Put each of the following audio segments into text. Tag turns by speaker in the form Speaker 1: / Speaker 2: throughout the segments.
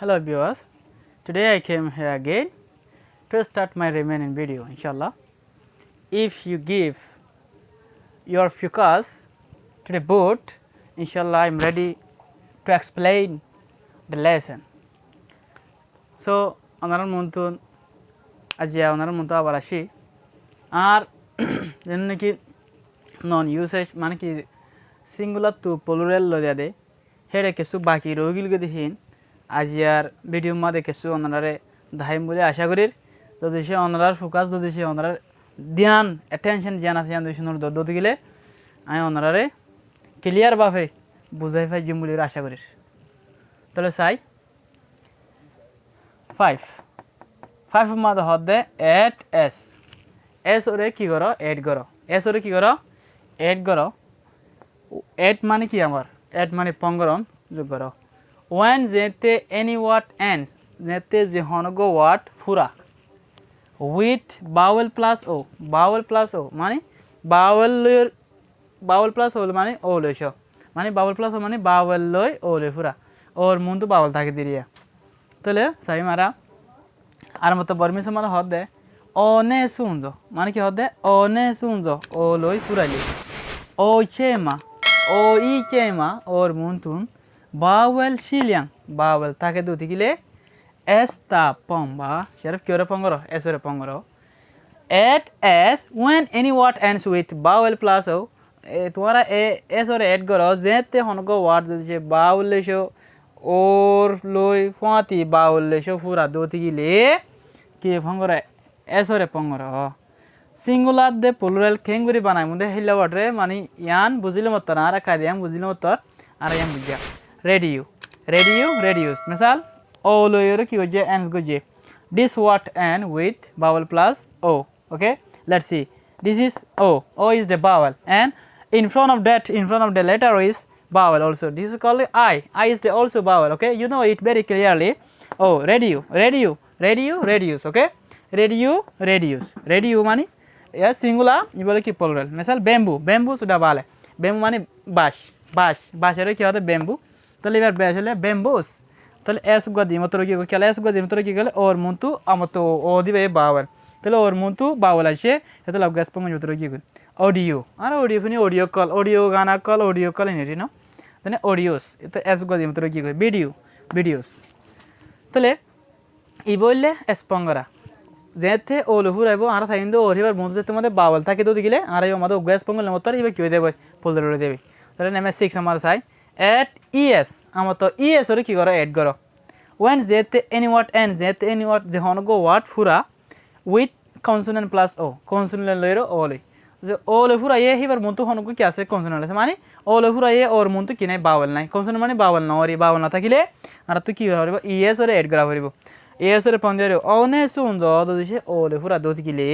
Speaker 1: Hello viewers, today I came here again to start my remaining video inshallah. If you give your focus to the board, inshallah I am ready to explain the lesson. So onarar muntun ajia onarar muntu abar ashi ar jenna ki non usage mane ki singular to plural lo dade here kesu baki rogil ge dihin আজিয়ার video মধ্যে কিছু ওনারে দাহিম বলে আশা করি যদি সে ওনার focus যদি সে ওনার ধ্যান attention জ্ঞান আছে যদি শুনুর দতে গেলে আমি ওনারে ক্লিয়ার ভাবে বুঝাই পাই জিম বলে আশা করি তাহলে চাই 5 মধ্যে হদে এট এস ওরে কি করো এড করো এস ওরে কি করো এড করো এড মানে কি আমার এড মানে পঙ্গরম যোগ করো when jete any word ends jete jehonogo word pura with vowel plus o mane vowel plus o mane o loisho mane vowel plus o mane vowel loi o le pura or mundu vowel thake diriya tole sai mara ar moto permission mane hodde one sunjo mane ki hodde one sunjo o loi pura li o chema or muntun vowel shiliang vowel take do tigile esta pomba sharaf kyora pongoro esore pongoro at s when any word ends with vowel plus o tumara s or add goro jete honogo word je vowel lesho or loi phati vowel lesho pura do tigile ki pongoro esore pongoro singular de plural kenguri banai munde hilla word re mani yan bujile motor ara kadiyam bujile motor ara yam bujja reduce misal o loyer ki hoje ends goje this word end with vowel plus o okay let's see this is o is the vowel and in front of the letter is vowel also this is called I is the also vowel okay you know it very clearly reduce okay reduce mani ya singular you bole ki plural misal bamboo sudah bale bamboo mani bash এর কি হবে bamboo তাহলে এবার ব্যাস হলে bamboos তাহলে S গদি মতো কি গেলে এস গদি মতো কি গেলে ওর মুন্তু আমতো ও দিবে বাওয়াল তাহলে ওর মুন্তু বাওয়াল আসে এত লাভ গ্যাস পঙ্গ মতো কি গেল অডিও আর অডিও ফিনি অডিও গানা কল অডিও কল নিরি না তাহলে অডিওস এত এস গদি মতো কি গেল ভিডিওস তাহলে ই বললে এস পঙ্গরা যেতে ও লহুর আইবো আর থাইন্দো ওর এবার মুন্তু যেতে মধ্যে বাওয়াল থাকে তো দিলে আর এই আমাদের গ্যাস পঙ্গল মতো এবার কি দেবে পোলদরে দেবে তাহলে নেমে 6 আমার চাই at es amato es ore ki goro add goro when jete any word ends jete any word je honogo word pura with consonant plus o consonant loiro o le je o le pura ye hibar muntu honogo ki ase consonant ase mane o le pura ye or muntu ki nai vowel nai consonant mane vowel na ori vowel na thakile ar tu ki horibo es ore add gora horibo es ore ponjero one sunjo do dise o le pura do thikile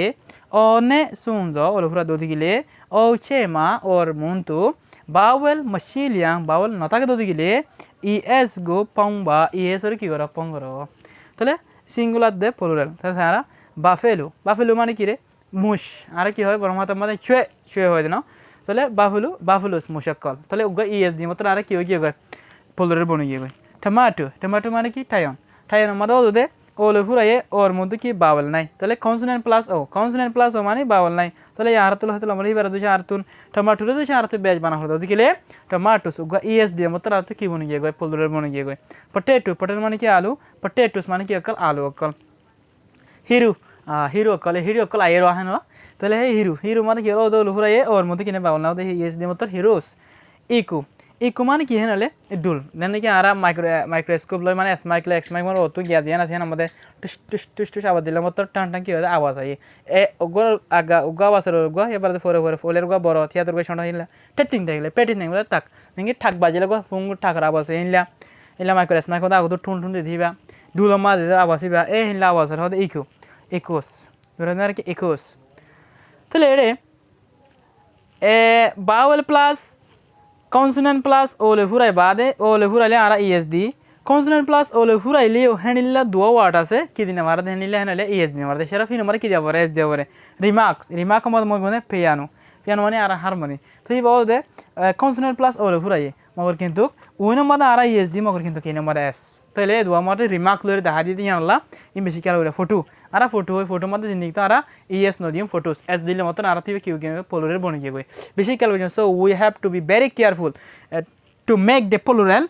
Speaker 1: one sunjo o le pura do thikile o chema or muntu vowel machiliang vowel notake dodi gile es go pongba es ore ki gora pongoro tole singular de plural ta sara buffalo mane ki re mush ara ki hoy boromata mane chue hoy deno tole buffaloes mushakol tole uga es di matra ara ki hoy gi plural bonu gi tomato mane ki tayon mado dode ওলে ফুরাইয়ে ওর মধ্যে কি bowel নাই তাহলে consonant plus ও মানে bowel নাই তাহলে আর তুল হতে আমরা এবারে দুই আর তুন টমেটো দুই আর তুই বেজ বানা হলো দিলে টমেটোস উগা ইএস দিয়ে মত আর কি বনে গিয়ে গয় পোলদরের বনে গিয়ে গয় পটেটো মানে কি আলু পটেটোস মানে কি অকল আলু অকল হিরো অকল আয়ের আহেন তাহলে হে হিরো মানে কি ওলে ফুরাইয়ে ওর মধ্যে কিনে বাওয়াল না ইএস দিয়ে মত হিরোস ইকো মানে কি হেনালে ডুল জানি কি আরা মাইক্রোস্কোপ লয় মানে স্মাইকলে এক্সমাইক মানে অত গিয়া দিয়া আছে আমাদের টুস আওয়াজ দিলে মত টান কি হয় আওয়াজ হয় এ ওগর উগা আওয়াজের উগা এবার ফরে ফলের উগা বড় থিয়াতর গা শোনা হিলা টেটিং থাকলে পেটিং থাকলে তাক নাকি ঠাক বাজিলে গা ফুং ঠাকর আওয়াজ হিলা মাইক্রো স্মাইক দা আগত ঠুন দিবা ডুল মাঝে আওয়াজ হিবা এ হিলা আওয়াজের হদে ইকোস ধরেন কি ইকোস তাহলে এরে vowel plus consonant plus ole furai bade ole furaile ara es di consonant plus ole furaile henilla duo word ase kidina marade henilla henale es di marade shara fino mare kidia bore es de bore remark mane piano mane ara harmony to ei bode consonant plus ole furaile magor kintu uino mada ara es di magor kintu kine mara s তাহলে দোয়া মতে remark লরে দেখা দিতে আনলা ই বেশি খেয়াল করে photo আর photo ওই photo মধ্যে জিনিস তো আর ইএস নদিম ফটোস এস দিলে মতন আর তুই কিউ গেম প্লুরাল বনে গিয়ে বেশি খেয়াল করে so we have to be very careful to make the plural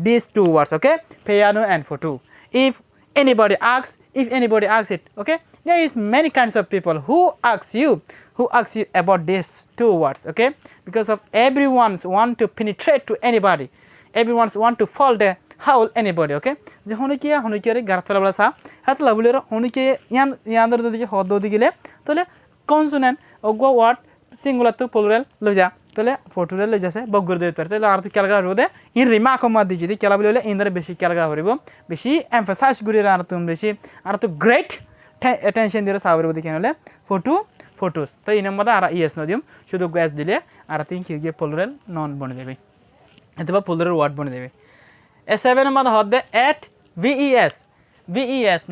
Speaker 1: these two words, okay, piano and photo. If anybody asks it, okay, there is many kinds of people who ask you about these two words, okay, because of everyone's want to penetrate to anybody, everyone's want to fall the hole anybody, okay, je honikia re gartala bala sa hatla bulero honike yander dodi hod dodi gile tole consonant ogwa word singular to plural loja তাহলে ফটোরে লই যাচ্ছে বগর দিতে পারে তাহলে আর তো ক্যালগা রোদে in remark মধ্যে যদি ক্যালা বলে ইনরে বেশি ক্যালগা হরিব বেশি এমফাসাইজ করি আর তুমি বেশি আর তো গ্রেট অ্যাটেনশন দিয়ে সাবর বদি কেন হলে ফটোস তো ইন মধ্যে আর ইএস নদিম শুধু গ্যাস দিলে আর তিন কি গিয়ে প্লুরাল নন বনে দেবে অথবা প্লুরাল ওয়ার্ড বনে দেবে এ7 এর মধ্যে হদ এট ভিএস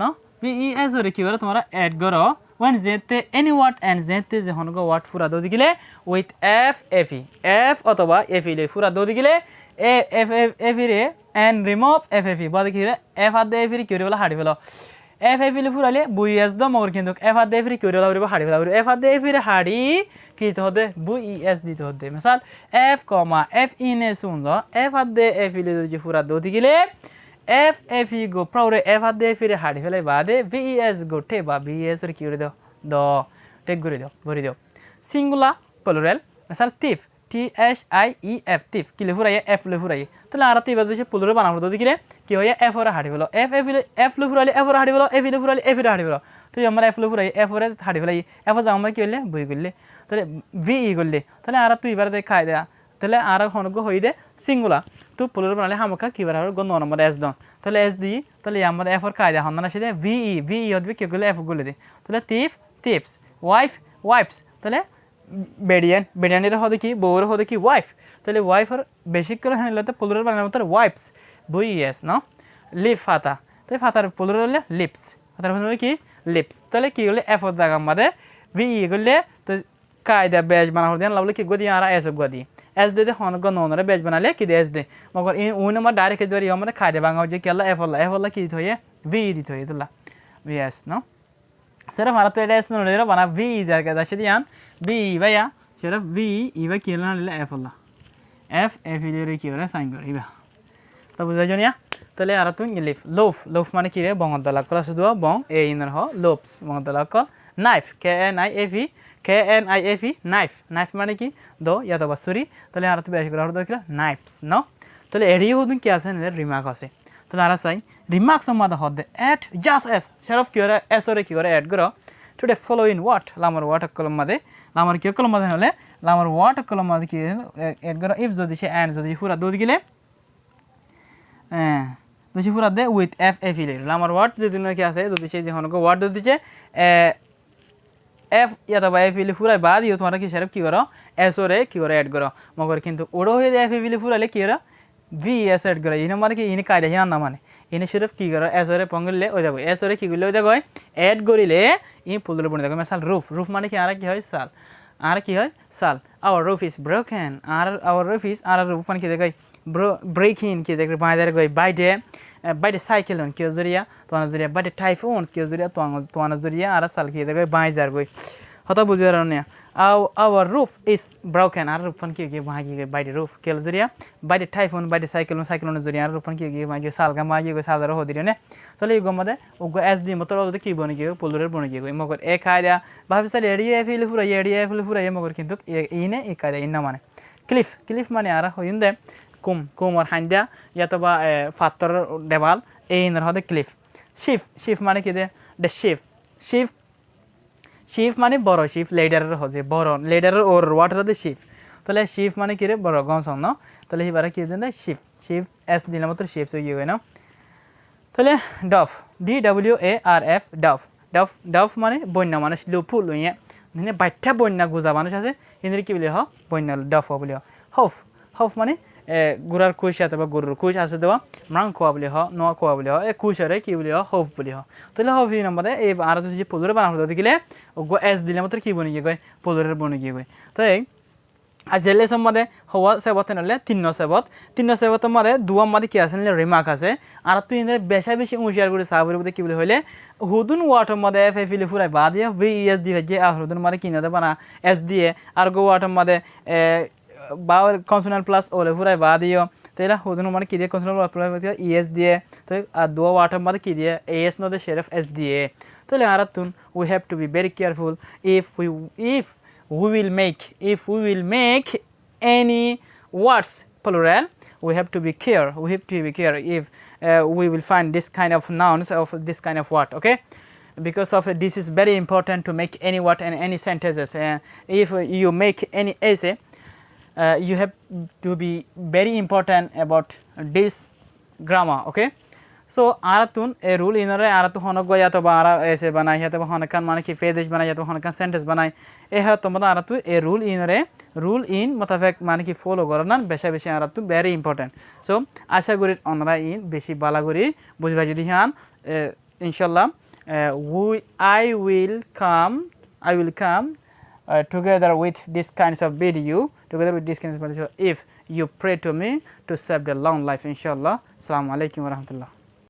Speaker 1: no ভিএস ওরে কি বলে তোমরা এড করো when jete any word and jete je honogo word pura do digile with f অথবা f ile pura do digile f ire and remove f bad ki re f ad f ire kire bala hadi bala f ile pura le bues do mogor kintu f ad f ire kire bala hadi bala f ad f ire hadi ki to hode bues dite hode misal f, f in e sunjo f ad f ile je pura do digile f go praure f ad f ire hadi fele bade ves go te ba ves রে কি করে দাও দ take করে দাও ভরি দাও singular plural মিসাল টিফ THIEF টিফ কি লে ফুরাইয়া f লে ফুরাইয়া তাহলে আর তো এবার যদি প্লুরাল বানাবো তো দিলে কি হয় f ওরে হাড়ি ফেলো f লে ফুরাইলে f ওরে হাড়ি ফেলো f লে ফুরাইলে f রে হাড়ি ফেলো তো আমরা f লে ফুরাই f ওরে হাড়ি ফেলাই f যা আমরা কি হইলে বই করলে তাহলে ভি করলে তাহলে আর তো এবার দেখাই দেয়া তাহলে আর হনগ হই দে সিঙ্গুলার তো প্লুরাল বানালে হামকা কি বার হবে গণ নম্বর s দাও তাহলে s দি তাহলে আমরা f এর কায়দা হন না সেটা ভি হবে কি করলে f করলে দে তাহলে টিপস ওয়াইফস তাহলে বেডিয়ানের হবে কি বউর হবে কি ওয়াইফ তাহলে ওয়াইফ আর বেসিক করে হলে তো প্লুরাল বানানো মত ওয়াইফস বুইএস নো লিপ ফাতা তাই ফাতার প্লুরাল হলে লিপস ফাতার হলো কি লিপস তাহলে কি হলে f এর জায়গা মধ্যে ভি করলে তো কায়দা বেজ বানানো দেন লাভলে কি গদি আর s গদি s দে হনগ ননরে বেজ বানালে কি দে s দে মগর ইন ওই নম্বর ডাইরেক্ট ধরি আমরা খাইদে বাঙাও যে কেলা f হল কি হয়ে ভি দিত হয়ে তোলা yes no সেটা ভারত এটা s নরে বানা ভি জায়গা দাসে দিয়ান ভি ভাইয়া সেটা ভি ইবা কি না নিলে f হল f এর কি করে সাইন করে ইবা তো বুঝা জানিয়া তাহলে আর তুমি লোফ মানে কি রে বঙ্গদলা ক্লাস দুয়া বং এ ইনর হ লোফস বঙ্গদলা কল নাইফ KNIFE নাইফ মানে কি দো ইয়া তো বাসুরি তাহলে আর তো বেশি করে হলো কি নাইফস নো তাহলে এডি হদুন কি আছে না রিমার্ক আছে তাহলে আর চাই রিমার্কস মধ্যে হদে এট জাস্ট এস সেরফ কি করে এস ওরে কি করে এড করো টু দ্য ফলোইং ওয়াট লামার ওয়াট কলম মধ্যে লামার কি কলম মধ্যে হলে লামার ওয়াট কলম মধ্যে কি এড করো ইফ যদি সে এন্ড যদি পুরা দুধ গিলে যদি পুরা দে উইথ f ইলে লামার ওয়াট যদি কি আছে যদি সে যে হনগো ওয়াট দিছে f या तो f इले पूरा बाद ये तुम्हारा की शर्फ की करो s और की करो ऐड करो मगर किंतु ओडो हुए f इले पूरा ले की करो v s ऐड करो इने माने की इने कायदा है ना माने इने शर्फ की करो s और पंगल ले हो जाबो s और की गुले हो जाबो ऐड करिले इ पुलर बने देखो मिसाल रूफ माने की आरा की হয় साल our roof is broken our roof is our roof माने की देखो breaking की देखो by the cyclone के जरिया तो जरिया by the typhoon के जरिया तो जरिया आरा साल की देखो बाई जार गई होता बुझे रहा नहीं our roof is broken आरा रूपन की वहाँ की by the roof के जरिया by the typhoon by the cyclone जरिया आरा रूपन की वहाँ की साल का वहाँ की साल हो दिया ने तो ले गो मदे उनको एस डी मतलब तो की बने की पोलर बने की मगर एक आया भाभी साल एरिया फील पूरा ये मगर किंतु इने एक आया इन्ना माने क्लिफ माने आरा हो इंदे कुम और हांडिया या तो बा फातर देवाल ए इनर होदे क्लिफ शिफ माने कि दे द शिफ माने बड़ो शिफ लेडर होदे बड़ो लेडर और वाटर दे तले शिफ माने कि रे बड़ो गंसं न तले ही बारे कि दे शिफ एस दिना मतलब शिफ से ये ना तले डफ DWARF डफ माने बन्ना माने लुफुल ये ने बाठ्या बन्ना गुजा मानुष আছে ইনরে কি বলে হ বন্না ডফ বলে হফ মানে গুড়ার কুশ অথবা গরুর কুশ আছে দেওয়া মাং খোয়া বলে হ ন খোয়া বলে হ এ কুশ আরে কি বলে হ হফ বলে হ তাহলে হফ এই নম্বরে এই আর যদি পোলরে বানাবো দিলে ও এস দিলে মাত্র কি বনে গিয়ে গয় পোলরের বনে গিয়ে গয় তাই Azele somebody how sabot and let tinno sabot mother do mother kiasan remarkase are to in the beshabish ushar with sabu with the kibble hudun water mother if I feel for a badia VSD hudun marakina the bana SDA argo water mother bowel consonant plus or a badio tela hudun markia consonant ESDA do water mother kidia AS no the sheriff SDA tell aratun we have to be very careful if we will make any words plural, we have to be care if we will find this kind of nouns of this kind of word, okay, because of this is very important to make any word and any sentences. If you make any essay, you have to be very important about this grammar, okay. So aratun a rule in aratu honok goya to bara essay banai ya to honakan mane ki page banai ya to honakan sentence banai ए है तो मतलब आरतु ए rule in मतलब माने कि follow करना बेशा बेशा आरतु very important. So आशा करी अन्रा इन बेशी बाला करी बुझवा जुदी हान इंशाल्लाह I will come together with this kinds of video if you pray to me to save the long life inshallah. Assalamu alaikum warahmatullah.